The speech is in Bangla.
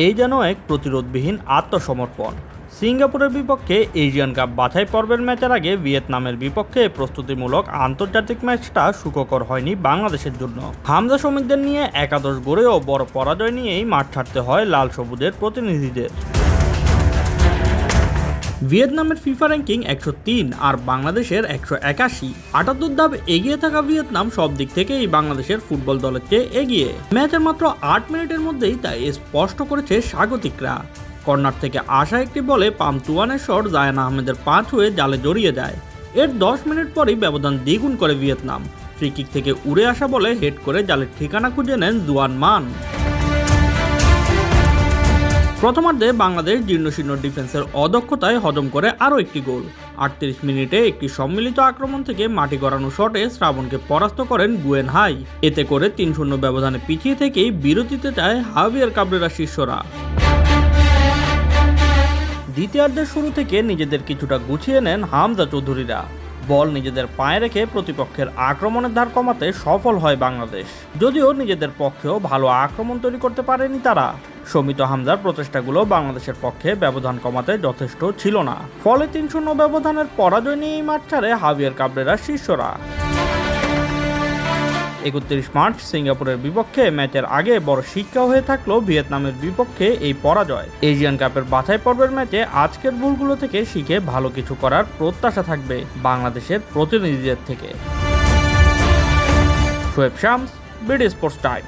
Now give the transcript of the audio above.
এই যেন এক প্রতিরোধবিহীন আত্মসমর্পণ। সিঙ্গাপুরের বিপক্ষে এশিয়ান কাপ বাছাই পর্বের ম্যাচের আগে ভিয়েতনামের বিপক্ষে প্রস্তুতিমূলক আন্তর্জাতিক ম্যাচটা সুখকর হয়নি বাংলাদেশের জন্য। হামজা শ্রমিকদের নিয়ে একাদশ গড়েও বড় পরাজয় নিয়েই মাঠ ছাড়তে হয় লাল সবুজের প্রতিনিধিদের। ভিয়েতনামের ফিফা র্যাঙ্কিং 103 আর বাংলাদেশের 181। 78 ধাপ এগিয়ে থাকা ভিয়েতনাম সব দিক থেকেই বাংলাদেশের ফুটবল দলের চেয়ে এগিয়ে। ম্যাচের মাত্র 8 মিনিটের মধ্যেই তাই স্পষ্ট করেছে স্বাগতিকরা। কর্নার থেকে আসা একটি বলে পামতুয়ানের শট জায়ান আহমেদের পা ছুঁয়ে জালে জড়িয়ে যায়। এর 10 মিনিট পরই ব্যবধান দ্বিগুণ করে ভিয়েতনাম। ফ্রি কিক থেকে উড়ে আসা বলে হেড করে জালের ঠিকানা খুঁজে নেন জুয়ান মান। প্রথমার্ধে বাংলাদেশ জীর্ণশীর্ণ ডিফেন্সের অদক্ষতায় হজম করে আরও একটি গোল। 38 মিনিটে একটি সম্মিলিত আক্রমণ থেকে মাটি গড়ানো শটে শ্রাবণকে পরাস্ত করেন গুয়েন হাই। এতে করে 3-0 ব্যবধানে পিছিয়ে থেকেই বিরতিতে যায় হাভিয়ার কাবরেরা শিষ্যরা। দ্বিতীয়ার্ধের শুরু থেকে নিজেদের কিছুটা গুছিয়ে নেন হামজা চৌধুরীরা। বল নিজেদের পায়ে রেখে প্রতিপক্ষের আক্রমণের ধার কমাতে সফল হয় বাংলাদেশ। যদিও নিজেদের পক্ষেও ভালো আক্রমণ তৈরি করতে পারেনি তারা। শমিত হামজার প্রচেষ্টাগুলো বাংলাদেশের পক্ষে ব্যবধান কমাতে যথেষ্ট ছিল না। ফলে 3-0 ব্যবধানের পরাজয় নিয়েই মাঠ ছাড়ে হাভিয়ার কাবরেরা শিষ্যরা। 31 মার্চ সিঙ্গাপুরের বিপক্ষে ম্যাচের আগে বড় শিক্ষা হয়ে থাকলো ভিয়েতনামের বিপক্ষে এই পরাজয়। এশিয়ান কাপের বাছাই পর্বের ম্যাচে আজকের ভুলগুলো থেকে শিখে ভালো কিছু করার প্রত্যাশা থাকবে বাংলাদেশের প্রতিনিধিদের থেকে। Shoaib Shams, BD sports time.